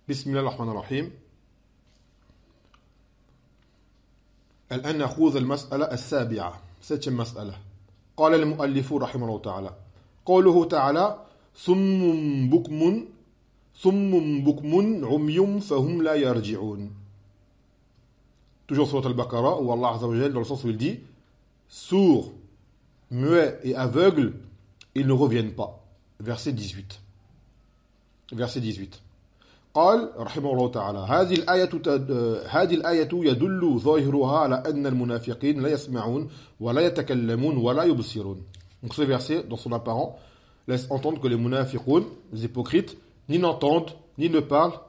بسم الله الرحمن الرحيم. الآن نأخذ المسألة السابعة. Septième مسألة. قال المؤلف رحمه الله تعالى قوله تعالى صم بكم عمي فهم لا يرجعون. Toujours sur Al-Baqarah où Allah Azza wa Jalla dans le sens où il dit sourds, muets et aveugles, ils ne reviennent pas. Verset 18. Verset 18. قال رحمه الله تعالى هذه الآية يدل ظاهرها على أن المنافقين لا يسمعون ولا يتكلمون ولا يبصرون. Donc ce verset, dans son apparent, laisse entendre que les munafiqun, les hypocrites, ni n'entendent, ni ne parlent,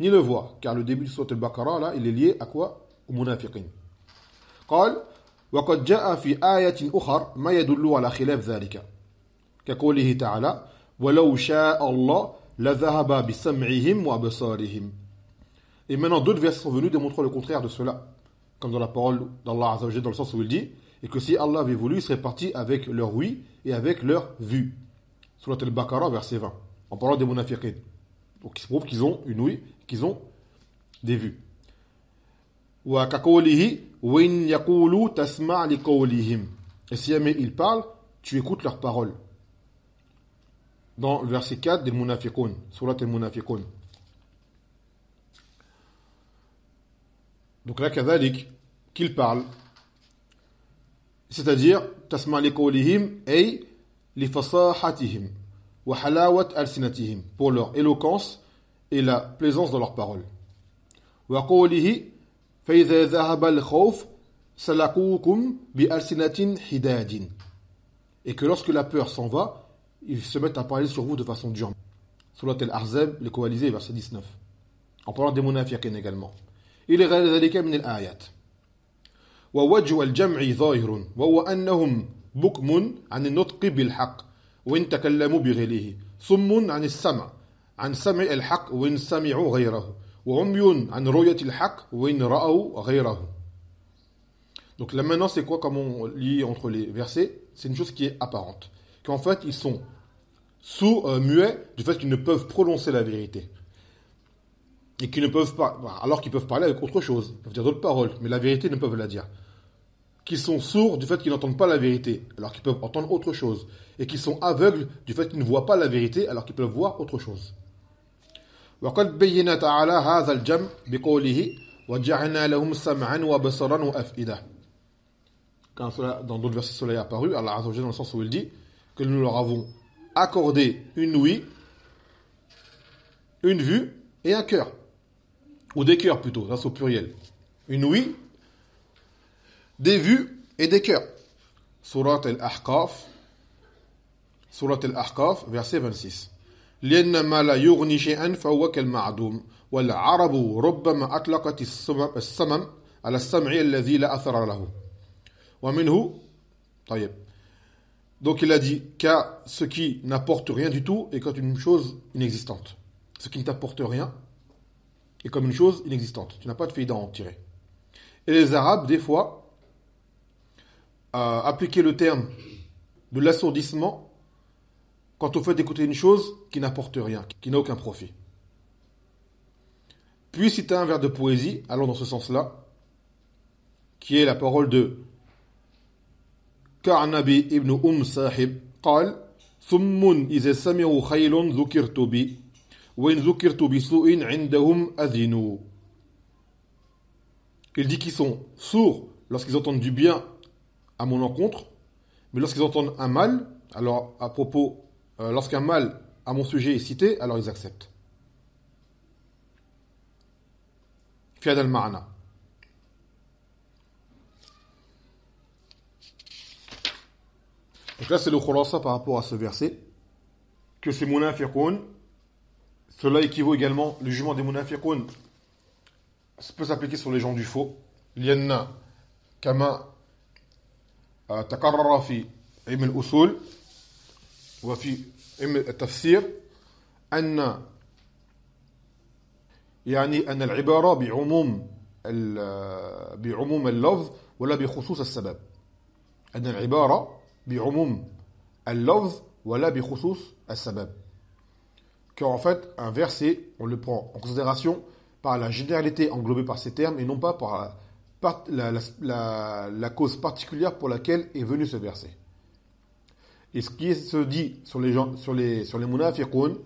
ni ne voient. Car le début de Sourate Al-Baqarah, là, il est lié à quoi? Aux munafiqin. قال وقد جاء في آية أخرى ما يدل على خلاف ذلك كقوله تعالى ولو شاء الله لذهب بسمعهم وأبصارهم. Et maintenant d'autres versets sont venus démontrer le contraire de cela, comme dans la parole d'Allah Azza wa Jalla dans le sens où il dit et que si Allah avait voulu, il serait parti avec leur oui et avec leur vue. Surat Al-Baqarah verset 20 en parlant des munafiqin. Donc il se prouve qu'ils ont une ouïe, qu'ils ont des vues. Wa kaqawlihi wa in yaqulu tasma' li qawlihim. Et si jamais ils parlent, tu écoutes leurs paroles. Dans le verset 4 des Munafiqun, Surat al-Munafiqun. Donc là, kadhalik, qu'ils parlent. C'est-à-dire, tasma' li qawlihim ay li fasahatihim wa halawat alsinatihim, pour leur éloquence et la plaisance dans leurs paroles. Wa qawlihi fa idha dhahaba al-khawf salaqukum bi alsinatin hidadin. Et que lorsque la peur s'en va, ils se mettent à parler sur vous de façon dure. Surat al-Ahzab, les coalisés, verset 19. En parlant des munafiqin également. Il est ذلك من الآيات. ووجه الجمع ظاهر وهو أنهم بكم عن النطق بالحق وإن تكلموا بغيره صم عن السمع عن سمع الحق وإن سمعوا غيره وعمي عن رؤية الحق وإن رأوا غيره. Donc là maintenant c'est quoi comme on lit entre les versets? C'est une chose qui est apparente. Qu'en fait ils sont muets du fait qu'ils ne peuvent prononcer la vérité. Et qu'ils ne peuvent pas, alors qu'ils peuvent parler avec autre chose, ils peuvent dire d'autres paroles, mais la vérité ils ne peuvent la dire. Qu'ils sont sourds du fait qu'ils n'entendent pas la vérité, alors qu'ils peuvent entendre autre chose. Et qu'ils sont aveugles du fait qu'ils ne voient pas la vérité, alors qu'ils peuvent voir autre chose. وقد بين تعالى هذا الجمع بقوله وجعلنا لهم سمعا وبصرا وأفئدة. Quand cela, dans d'autres versets cela est apparu, Allah Azza wa Jalla dans le sens où il dit que nous leur avons accordé une ouïe, une vue et un cœur. Ou des cœurs plutôt, ça c'est au pluriel. Une ouïe, des vues et des cœurs. Surat al-Ahqaf, verset 26. لأنما لا يغني شيئا فهو كالمعدوم والعرب ربما أطلقت السمم على السمع الذي لا أثر له ومنه طيب. Donc il a dit qu'à ce qui n'apporte rien du tout est comme une chose inexistante. Ce qui ne t'apporte rien est comme une chose inexistante. Tu n'as pas de faïda à en tirer. Et les Arabes, des fois, appliquaient le terme de l'assourdissement quant au fait d'écouter une chose qui n'apporte rien, qui n'a aucun profit. Puis si tu as un vers de poésie, allons dans ce sens-là, qui est la parole de كعنبي ابن صاحب قال ثم إذا سمعوا خيل ذكرت بي وإن ذكرت بسوء عندهم أذنوا. Il dit qu'ils sont sourds lorsqu'ils entendent du bien à mon encontre, mais lorsqu'ils entendent un mal, alors à propos, lorsqu'un mal à mon sujet est cité, alors ils acceptent. في هذا المعنى. Donc là, c'est le khulasa par rapport à ce verset, que ces munafiqun, cela équivaut également, le jugement des munafiqun, ça peut s'appliquer sur les gens du faux. Lianna, kama takarrara fi ilm al-usul, wa fi ilm al-tafsir, anna, يعني أن العبارة بعموم اللفظ ولا بخصوص السبب. أن العبارة بعموم اللفظ ولا بخصوص السبب. qu'en fait, un verset, on le prend en considération par la généralité englobée par ces termes et non pas par la cause particulière pour laquelle est venu ce verset. Et ce qui se dit sur les gens, sur les munafiqoun,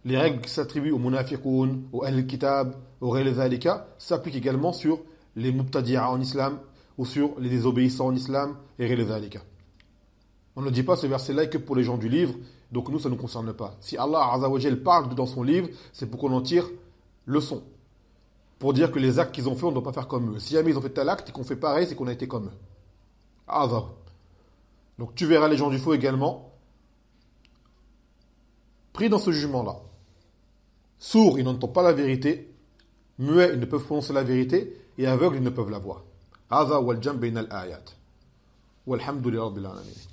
les règles qui s'attribuent aux munafiqoun, aux ahl-kitab, aux ghayr dhalika, s'appliquent également sur les mubtadi'a en islam ou sur les désobéissants en islam et ghayr dhalika. On ne dit pas ce verset-là que pour les gens du livre, donc nous ça ne nous concerne pas. Si Allah Azza wa Jal parle dans son livre, c'est pour qu'on en tire leçon. Pour dire que les actes qu'ils ont fait, on ne doit pas faire comme eux. Si jamais ils ont fait tel acte et qu'on fait pareil, c'est qu'on a été comme eux. Azza. Donc tu verras les gens du faux également pris dans ce jugement-là. Sourds, ils n'entendent pas la vérité. Muets, ils ne peuvent prononcer la vérité. Et aveugles, ils ne peuvent la voir. Hadha wal jam bayna al-ayat. Walhamdulillahi rabbil alamin.